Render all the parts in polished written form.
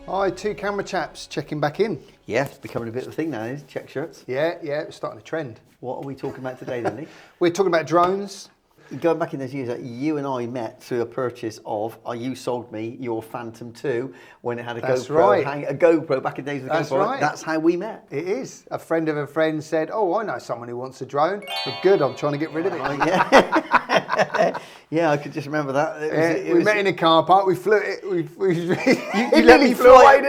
Hi, two camera chaps checking back in. Yeah, it's becoming a bit of a thing now, isn't it? Check shirts. Yeah, it's starting a trend. What are we talking about today then, Lee? We're talking about drones. Going back in those years, you and I met through a purchase of, you sold me your Phantom 2 when it had a That's GoPro. right. A GoPro back in the days of the That's GoPro. right. That's how we met. It is. A friend of a friend said, oh, I know someone who wants a drone. But good, I'm trying to get rid of it. Yeah. Yeah, I could just remember that. We met in a car park, we flew it, You let me fly.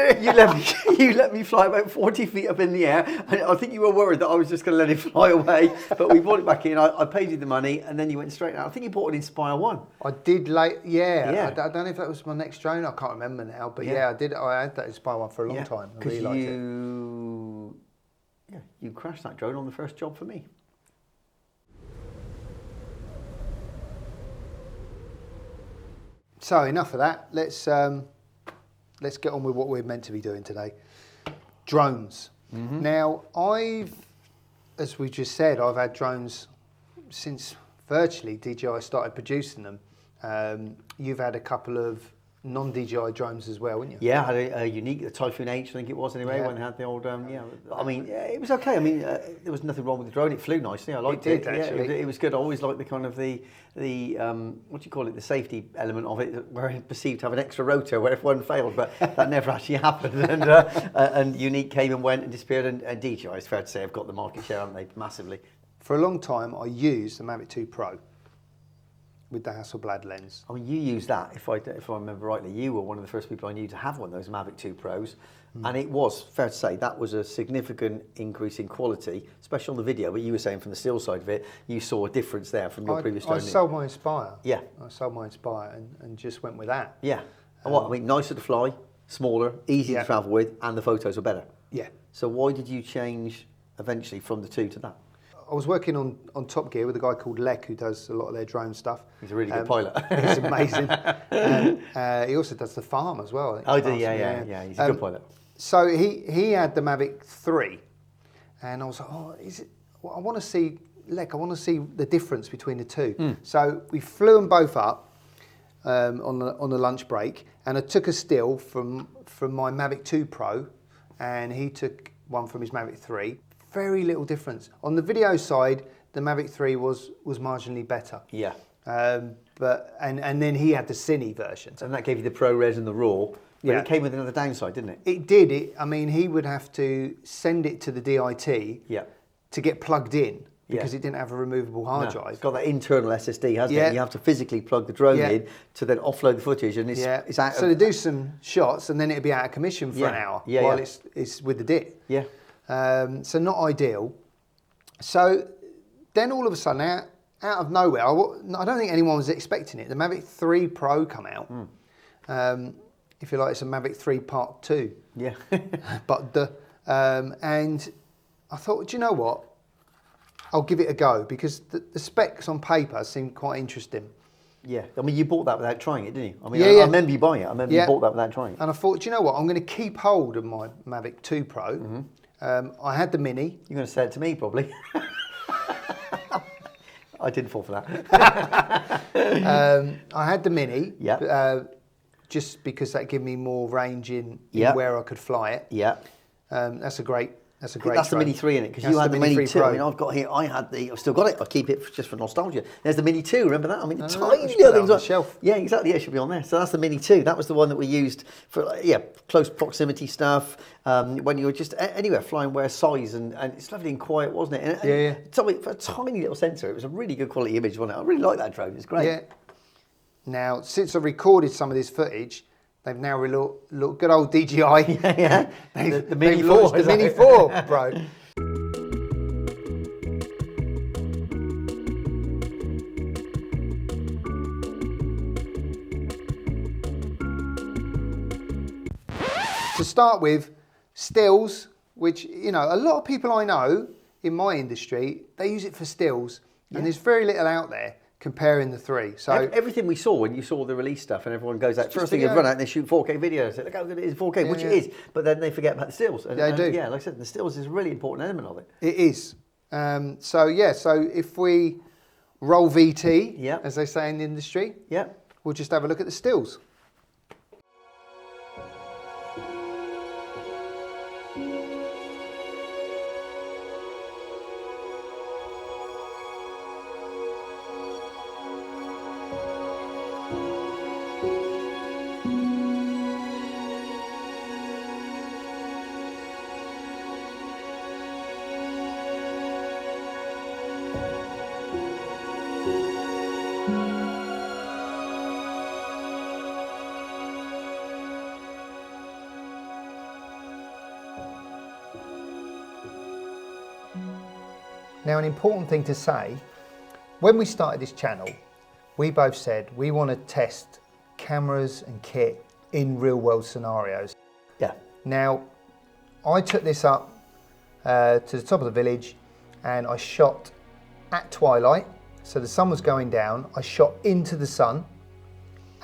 You let me fly about 40 feet up in the air. And I think you were worried that I was just going to let it fly away. But we brought it back in. I paid you the money, and then you went straight out. I think you bought an Inspire 1. I did Yeah. I don't know if that was my next drone. I can't remember now. But yeah, I did. I had that Inspire 1 for a long time. I really liked it. You crashed that drone on the first job for me. So enough of that. Let's get on with what we're meant to be doing today. Drones. Mm-hmm. Now, as we just said, I've had drones since virtually DJI started producing them. You've had a couple of non-DJI drones as well, haven't you? Yeah, I had a unique, the Typhoon H, I think it was anyway, when it had the old, I mean, it was okay. I mean, there was nothing wrong with the drone. It flew nicely. I liked it. Actually. Yeah, it was good. I always liked the kind of the what do you call it, the safety element of it, where it perceived to have an extra rotor where if one failed, but that never actually happened. And Unique came and went and disappeared. And DJI, it's fair to say, have got the market share, haven't they, massively. For a long time, I used the Mavic 2 Pro with the Hasselblad lens. I mean, you used that, if I remember rightly, you were one of the first people I knew to have one of those Mavic 2 Pros. And it was, fair to say, that was a significant increase in quality, especially on the video, but you were saying from the still side of it, you saw a difference there from your previous drone. I sold my Inspire. Yeah. I sold my Inspire and just went with that. Yeah. And what, I mean, nicer to fly, smaller, easy to travel with, and the photos were better. Yeah. So why did you change eventually from the 2 to that? I was working on Top Gear with a guy called Lek who does a lot of their drone stuff. He's a really good pilot. He's amazing. He also does the farm as well. Oh, yeah. He's a good pilot. So he had the Mavic 3, and I was like, I want to see, Lek, I want to see the difference between the two. So we flew them both up on the lunch break, and I took a still from my Mavic 2 Pro, and he took one from his Mavic 3. Very little difference. On the video side, the Mavic 3 was marginally better. Yeah. But then he had the Cine version. And that gave you the ProRes and the RAW. But Yeah. it came with another downside, didn't it? It did. I mean, he would have to send it to the DIT to get plugged in because it didn't have a removable hard drive. It's got that internal SSD, hasn't it? You have to physically plug the drone in to then offload the footage, and it's out. So they do some shots, and then it'd be out of commission for an hour while it's with the DIT. Yeah. So not ideal. So then all of a sudden, out of nowhere, I don't think anyone was expecting it. The Mavic 3 Pro come out. If you like, it's a Mavic 3 Part 2. Yeah. And I thought, do you know what? I'll give it a go because the specs on paper seemed quite interesting. Yeah, I mean, you bought that without trying it, didn't you? I mean, I remember you buying it. I remember you bought that without trying it. And I thought, do you know what? I'm going to keep hold of my Mavic 2 Pro. I had the Mini. You're going to say it to me, probably. I didn't fall for that. I had the Mini. just because that gave me more range in where I could fly it. Yeah. That's a great That's a great That's the drone. Mini 3 in it, because That's you had the Mini 2. Pro. I mean, I've got here, I've still got it. I keep it just for nostalgia. There's the Mini 2, remember that? I mean, the tiny just put little that on things. the shelf. Yeah, exactly. Yeah, it should be on there. So that's the Mini 2. That was the one that we used for, close proximity stuff. When you were just anywhere flying, where size, and it's lovely and quiet, wasn't it? And for a tiny little sensor, it was a really good quality image, wasn't it? I really like that drone. It's great. Yeah. Now, since I recorded some of this footage, they've now look good old DJI. Yeah. The Mini 4. The Mini 4, bro. To start with, stills, which, you know, a lot of people I know in my industry, they use it for stills, and there's very little out there comparing the three. So everything we saw when you saw the release stuff, and everyone goes out, first thing they run out and they shoot 4K videos. Look how good it is 4K, which it is, but then they forget about the stills. They do. Yeah, like I said, the stills is a really important element of it. It is. So if we roll VT, as they say in the industry, we'll just have a look at the stills. Now, an important thing to say, when we started this channel, we both said we want to test cameras and kit in real world scenarios. Yeah. Now, I took this up to the top of the village and I shot at twilight. So the sun was going down. I shot into the sun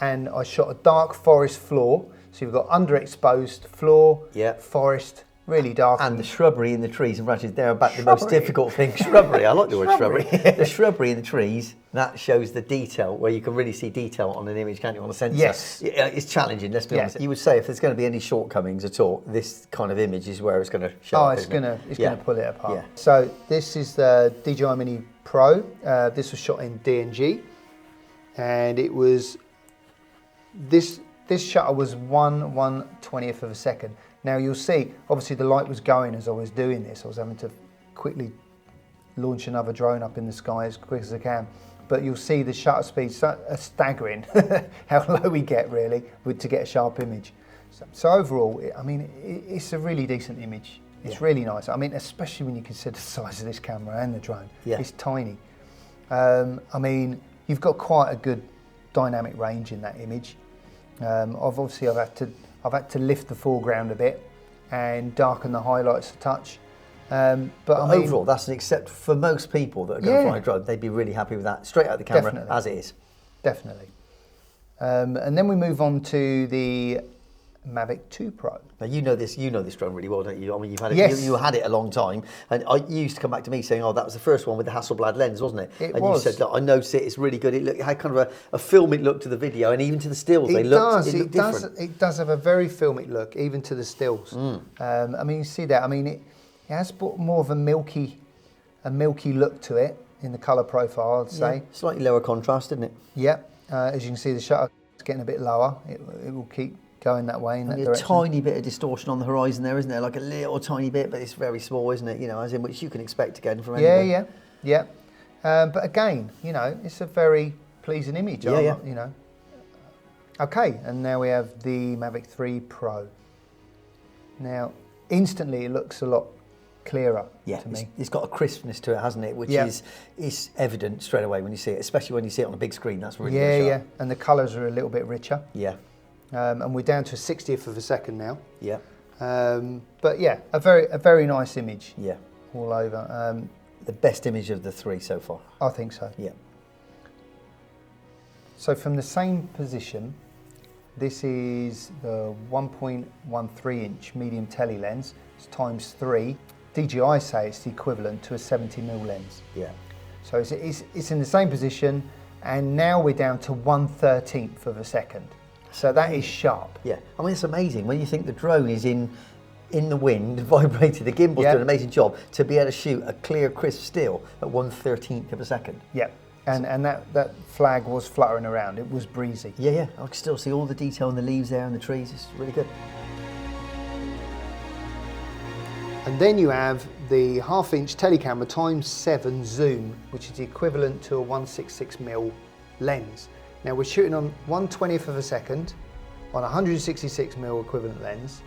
and I shot a dark forest floor. So you've got underexposed floor, forest, really dark. And the shrubbery in the trees and branches, they're about the most difficult thing. Shrubbery, I like the word shrubbery. The shrubbery in the trees, that shows the detail, where you can really see detail on an image, can't you, on a sensor? Yes. It's challenging, let's be honest. You would say if there's going to be any shortcomings at all, this kind of image is where it's going to show up, it's going to pull it apart. Yeah. So this is the DJI Mini Pro. This was shot in DNG, and it was, this shutter was 1/120th of a second. Now you'll see, obviously the light was going as I was doing this. I was having to quickly launch another drone up in the sky as quick as I can. But you'll see the shutter speeds are staggering, how low we get really to get a sharp image. So overall, I mean, it's a really decent image. It's really nice. I mean, especially when you consider the size of this camera and the drone. It's tiny. I mean, you've got quite a good dynamic range in that image. I've had to lift the foreground a bit and darken the highlights a touch. But I mean, overall, that's an accept for most people that are going to fly a drone. They'd be really happy with that, straight out of the camera, as it is. Definitely. And then we move on to the Mavic 2 Pro. Now you know this drone really well, don't you? I mean, you've had it, you had it a long time, and you used to come back to me saying, "Oh, that was the first one with the Hasselblad lens, wasn't it?" It and was. You said, "Look, I noticed it. It's really good. It had kind of a filmic look to the video, and even to the stills. It looked different. It does have a very filmic look, even to the stills. I mean, you see that. I mean, it has more of a milky look to it in the colour profile, I'd say. Slightly lower contrast, isn't it? Yeah. As you can see, the shutter is getting a bit lower. It will keep going that way in that direction. A tiny bit of distortion on the horizon there, isn't there? Like a little tiny bit, but it's very small, isn't it? You know, as in which you can expect again from anywhere. Yeah. But again, you know, it's a very pleasing image. You know. Okay, and now we have the Mavic 3 Pro. Now, instantly it looks a lot clearer to me. It's got a crispness to it, hasn't it? Which is evident straight away when you see it, especially when you see it on a big screen. That's really good. Yeah. And the colours are a little bit richer. Yeah. And we're down to a 60th of a second now. Yeah. But yeah, a very nice image. Yeah. All over. The best image of the three so far. I think so. Yeah. So from the same position, this is the 1.13 inch medium tele lens. It's ×3. DJI say it's the equivalent to a 70mm lens. Yeah. So it's in the same position, and now we're down to 1/13th of a second. So that is sharp. Yeah, I mean, it's amazing when you think the drone is in in the wind, vibrated. The gimbal's Yeah. doing an amazing job to be able to shoot a clear, crisp still at 1/13 of a second. Yeah, and that flag was fluttering around. It was breezy. Yeah, yeah. I can still see all the detail in the leaves there and the trees. It's really good. And then you have the 1/2-inch telecamera ×7 zoom, which is the equivalent to a 166mm lens. Now we're shooting on 1/20th of a second on a 166mm equivalent lens,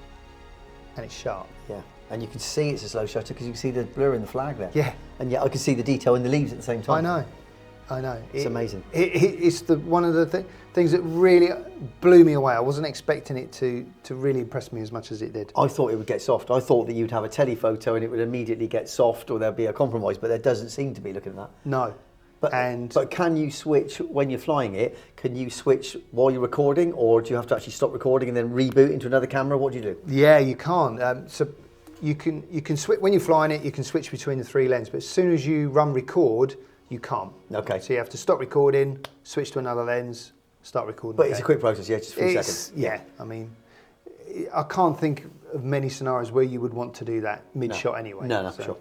and it's sharp. Yeah, and you can see it's a slow shutter because you can see the blur in the flag there. Yeah. And yet I can see the detail in the leaves at the same time. I know. It's amazing. It's one of the things that really blew me away. I wasn't expecting it to really impress me as much as it did. I thought it would get soft. I thought that you'd have a telephoto and it would immediately get soft or there'd be a compromise, but there doesn't seem to be, looking at that. No. But can you switch when you're flying it? Can you switch while you're recording, or do you have to actually stop recording and then reboot into another camera? What do you do? Yeah, you can't. So you can switch when you're flying it. You can switch between the 3 lenses, but as soon as you run record, you can't. Okay. So you have to stop recording, switch to another lens, start recording. But it's a quick process, yeah, just a few seconds. Yeah, I mean, I can't think of many scenarios where you would want to do that mid-shot anyway. No, for sure.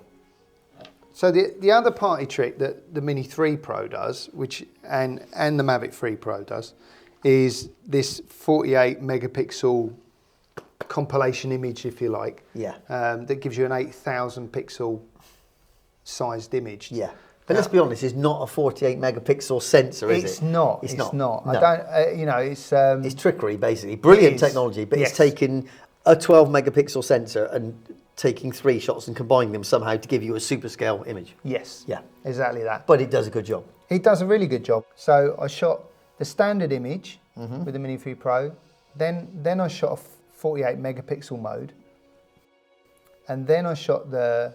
So the other party trick that the Mini 3 Pro does, and the Mavic 3 Pro does, is this 48 megapixel compilation image, if you like. Yeah. That gives you an 8,000 pixel sized image. Yeah. But let's be honest, it's not a 48 megapixel sensor, is it? It's not. It's not. No. I don't. It's. It's trickery, basically. Brilliant technology, but it's taken a 12 megapixel sensor and taking 3 shots and combining them somehow to give you a super scale image. Yes. Yeah. Exactly that. But it does a good job. It does a really good job. So I shot the standard image with the Mini 3 Pro, then I shot a 48 megapixel mode, and then I shot the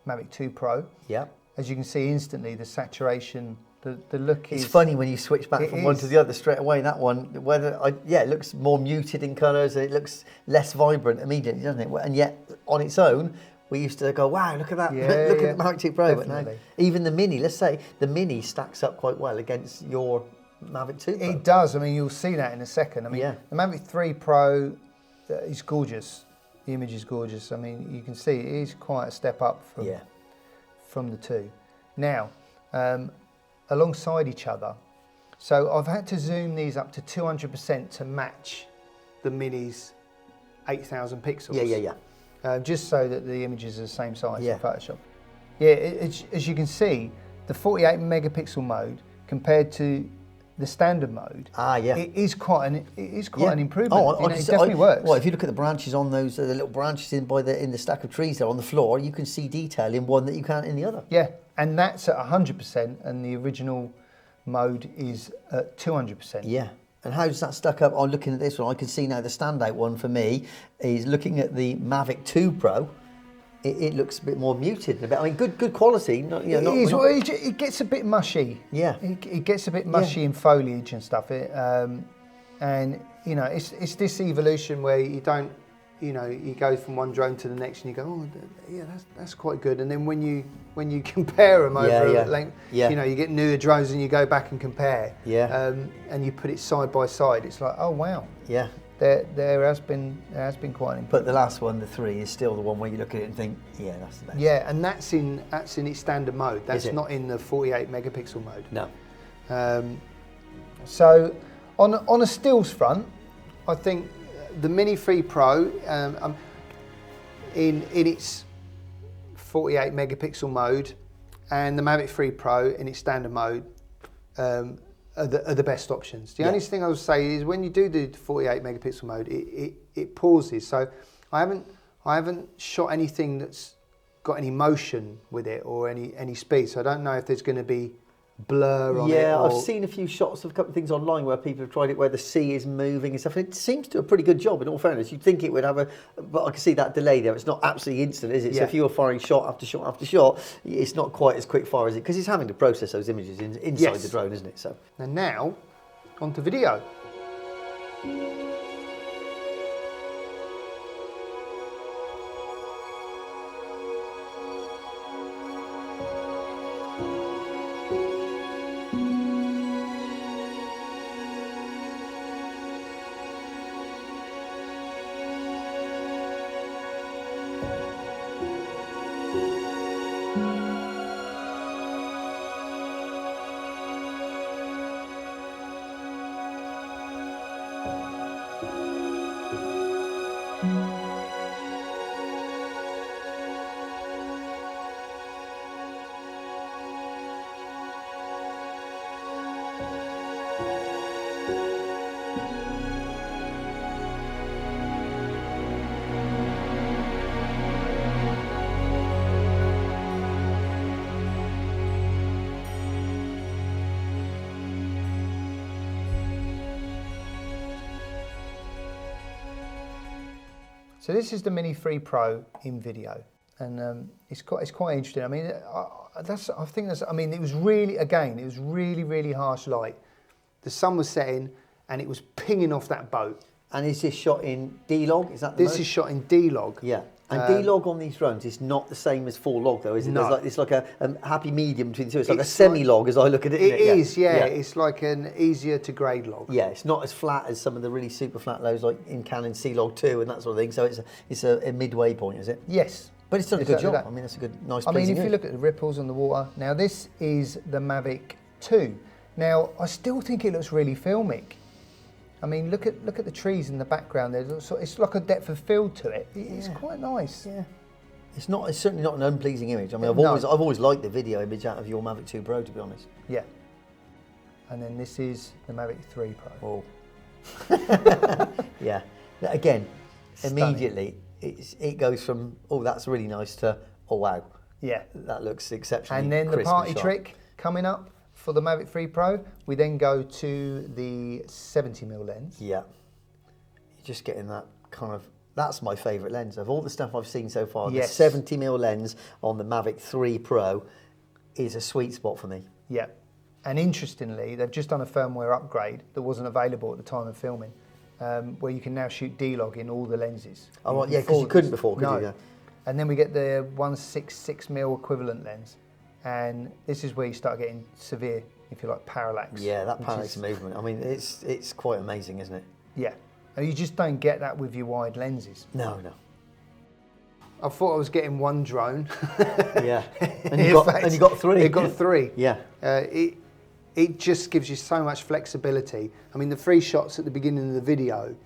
Mavic 2 Pro. Yeah. As you can see instantly, the saturation, the look is... It's funny when you switch back from one to the other straight away. That one, it looks more muted in colours, it looks less vibrant immediately, doesn't it? And yet, on its own, we used to go, wow, look at that, look at the Mavic 2 Pro. But now, even the Mini, let's say, the Mini stacks up quite well against your Mavic 2 Pro. It does. I mean, you'll see that in a second. I mean, the Mavic 3 Pro is gorgeous. The image is gorgeous. I mean, you can see it is quite a step up from the 2. Now, alongside each other, so I've had to zoom these up to 200% to match the Mini's 8,000 pixels. Just so that the images are the same size in Photoshop. Yeah, as you can see, the 48 megapixel mode compared to the standard mode, it is quite an improvement. Oh, it definitely works. Well, if you look at the branches on those, the little branches in the stack of trees there on the floor, you can see detail in one that you can't in the other. Yeah, and that's at 100%, and the original mode is at 200%. Yeah. And how's that stuck up? I'm looking at this one. I can see now the standout one for me is looking at the Mavic 2 Pro. It looks a bit more muted. I mean, good quality. It gets a bit mushy. Yeah. It gets a bit mushy in foliage and stuff. And it's this evolution where you don't, you go from one drone to the next and you go, oh, yeah, that's quite good. And then when you compare them over length, you get newer drones and you go back and compare. Yeah. And you put it side by side. It's like, oh wow. Yeah. There has been quite an improvement. But the last one, the 3, is still the one where you look at it and think, yeah, that's the best. Yeah, and that's in its standard mode. That's not in the 48 megapixel mode. No. So on a stills front, I think the Mini 3 Pro in its 48 megapixel mode and the Mavic 3 Pro in its standard mode are the best options. The only thing I would say is when you do the 48 megapixel mode, it pauses. So I haven't shot anything that's got any motion with it or any speed. So I don't know if there's going to be blur on it. Yeah, I've seen a few shots of a couple of things online where people have tried it where the sea is moving and stuff. And it seems to do a pretty good job, in all fairness. You'd think it would have but I can see that delay there. It's not absolutely instant, is it? So if you were firing shot after shot after shot, it's not quite as quick fire, is it? Because it's having to process those images inside the drone, isn't it? So. And now, onto video. So this is the Mini 3 Pro in video, and it's quite interesting. I mean, I mean, it was really harsh light. The sun was setting, and it was pinging off that boat. And is this shot in D-Log? Is that the This is shot in D-Log. Yeah. And D-Log on these drones is not the same as full log, though, is it? No. It's like a happy medium between the two. It's like a semi-log, as I look at it. It is, yeah. It's like an easier to grade log. Yeah, it's not as flat as some of the really super flat lows, like in Canon C-Log 2 and that sort of thing. So it's a midway point, is it? Yes. But it's done a good job. That. I mean, that's a good, nice. I mean, if you look at the ripples on the water, now this is the Mavic 2. Now, I still think it looks really filmic. I mean, look at the trees in the background. It's like a depth of field to it. It's quite nice. Yeah. It's certainly not an unpleasing image. I mean, I've always liked the video image out of your Mavic 2 Pro, to be honest. Yeah. And then this is the Mavic 3 Pro. Oh. Yeah. Again, Stunning. immediately it goes from, oh, that's really nice, to, oh wow. Yeah. That looks exceptionally And then the crisp party and sharp. trick coming up for the Mavic 3 Pro, we then go to the 70mm lens. Yeah. You're just getting that kind of, that's my favourite lens. Of all the stuff I've seen so far, Yes. the 70mm lens on the Mavic 3 Pro is a sweet spot for me. Yeah. And interestingly, they've just done a firmware upgrade that wasn't available at the time of filming, where you can now shoot D-Log in all the lenses. Oh, right, yeah, because you couldn't before, could you? Yeah. And then we get the 166mm equivalent lens. And this is where you start getting severe, if you like, parallax. Yeah, that parallax movement. I mean, it's quite amazing, isn't it? Yeah. And you just don't get that with your wide lenses. No. I thought I was getting one drone. Yeah. And you got three. It got three. Yeah. It just gives you so much flexibility. I mean, the 3 shots at the beginning of the video,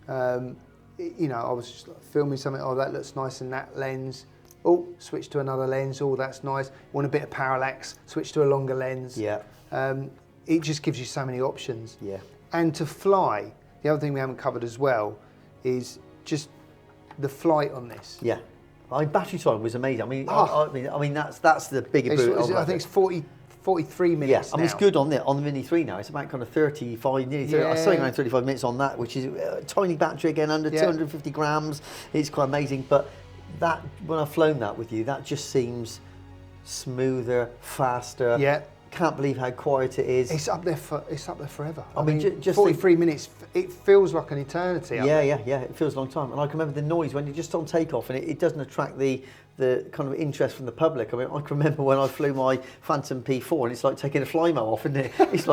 you know, I was just like filming something, oh, that looks nice in that lens. Oh, switch to another lens, oh, that's nice. Want a bit of parallax, switch to a longer lens. Yeah. It just gives you so many options. Yeah. And to fly, the other thing we haven't covered as well is just the flight on this. Yeah. I mean, battery time was amazing. I mean, that's the big improvement. I think it's 43 minutes. Yeah, I mean, now. it's good on the Mini 3 now. It's about kind of 35, nearly 30, I was saying around 35 minutes on that, which is a tiny battery again, under 250 grams. It's quite amazing. But that, when I've flown that with you, that just seems smoother, faster. Yeah. Can't believe how quiet it is. It's up there forever. I mean, just 43 minutes. It feels like an eternity. Yeah. It feels a long time. And I can remember the noise when you're just on takeoff, and it doesn't attract the kind of interest from the public. I mean, I can remember when I flew my Phantom P4, and it's like taking a Flymo off, isn't it? It's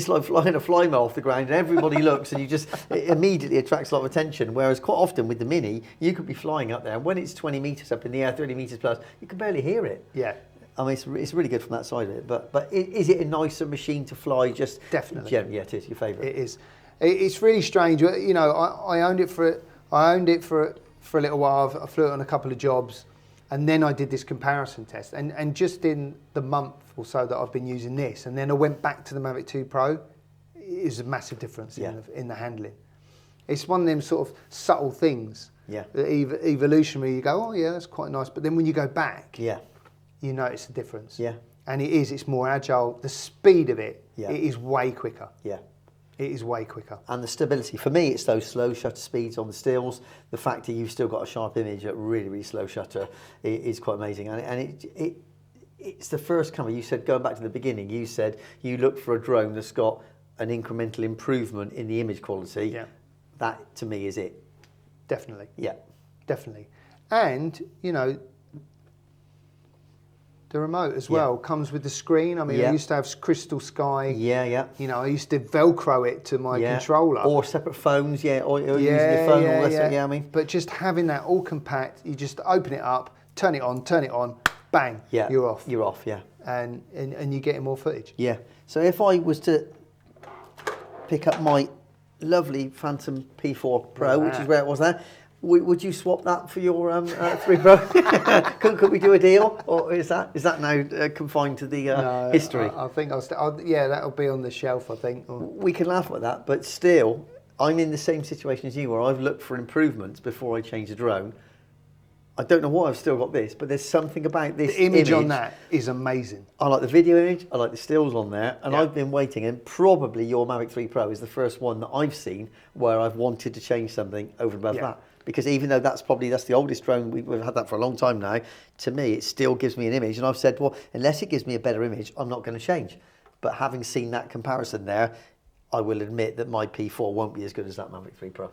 like flying a Flymo off the ground, and everybody looks, and it immediately attracts a lot of attention. Whereas quite often with the Mini, you could be flying up there, and when it's 20 meters up in the air, 30 meters plus, you can barely hear it. Yeah. I mean, it's really good from that side of it. But is it a nicer machine to fly? Just definitely. Yeah, it is your favourite. It is. It's really strange. You know, I owned it for a little while. I flew it on a couple of jobs, and then I did this comparison test. And just in the month or so that I've been using this, and then I went back to the Mavic 2 Pro, it is a massive difference in the handling. It's one of them sort of subtle things. Yeah. Evolutionary. You go, oh yeah, that's quite nice. But then when you go back, yeah, you notice the difference. Yeah. And it's more agile. The speed of it, Yeah. it is way quicker. Yeah. It is way quicker. And the stability. For me, it's those slow shutter speeds on the stills. The fact that you've still got a sharp image at really, really slow shutter is quite amazing. And it's the first camera. You said, going back to the beginning, you said you look for a drone that's got an incremental improvement in the image quality. Yeah. That, to me, is it. Definitely. Yeah. Definitely. And, you know, the remote as well comes with the screen. I mean, I used to have Crystal Sky. Yeah. You know, I used to Velcro it to my controller. Or separate phones, or using your phone, all that stuff, I mean. But just having that all compact, you just open it up, turn it on, bang, you're off. You're off, yeah. And you're getting more footage. Yeah. So if I was to pick up my lovely Phantom P4 Pro, which is where it was there, would you swap that for your 3 Pro? could we do a deal, or is that now confined to the history? I think that'll be on the shelf. I think we can laugh at that, but still, I'm in the same situation as you, where I've looked for improvements before I change the drone. I don't know why I've still got this, but there's something about this The image on that is amazing. I like the video image, I like the stills on there, and Yeah. I've been waiting, and probably your Mavic 3 Pro is the first one that I've seen where I've wanted to change something over and above Yeah. that. Because even though that's the oldest drone, we've had that for a long time now, to me it still gives me an image, and I've said, well, unless it gives me a better image, I'm not going to change. But having seen that comparison there, I will admit that my P4 won't be as good as that Mavic 3 Pro.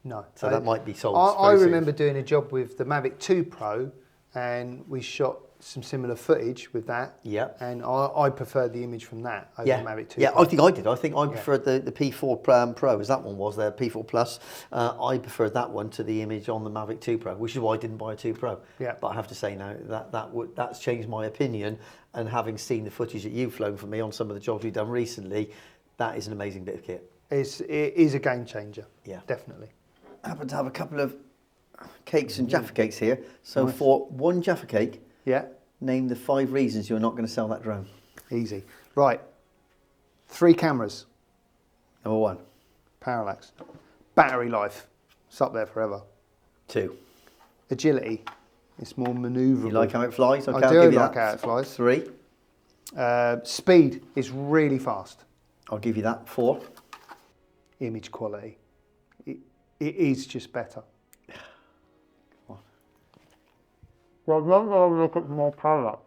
No. So that might be sold. I very soon. remember doing a job with the Mavic 2 Pro, and we shot some similar footage with that. Yeah. And I preferred the image from that over the Mavic 2 Yeah, Pro. I think I did. I think I preferred the P4 Pro, as that one was there, P4 Plus. I preferred that one to the image on the Mavic 2 Pro, which is why I didn't buy a 2 Pro. Yeah. But I have to say now that's changed my opinion, and having seen the footage that you've flown for me on some of the jobs we've done recently, that is an amazing bit of kit. It is a game changer. Yeah. Definitely. I happen to have a couple of cakes and Jaffa cakes here. So for one Jaffa cake, Yeah. name the 5 reasons you're not going to sell that drone. Easy. Right. 3 cameras. Number 1. Parallax. Battery life. It's up there forever. 2. Agility. It's more manoeuvrable. You like how it flies? Okay, I I'll do give you like that. how it flies. 3. Speed is really fast. I'll give you that. 4. Image quality. It is just better. Come on. Well, then I'll look at more parallax.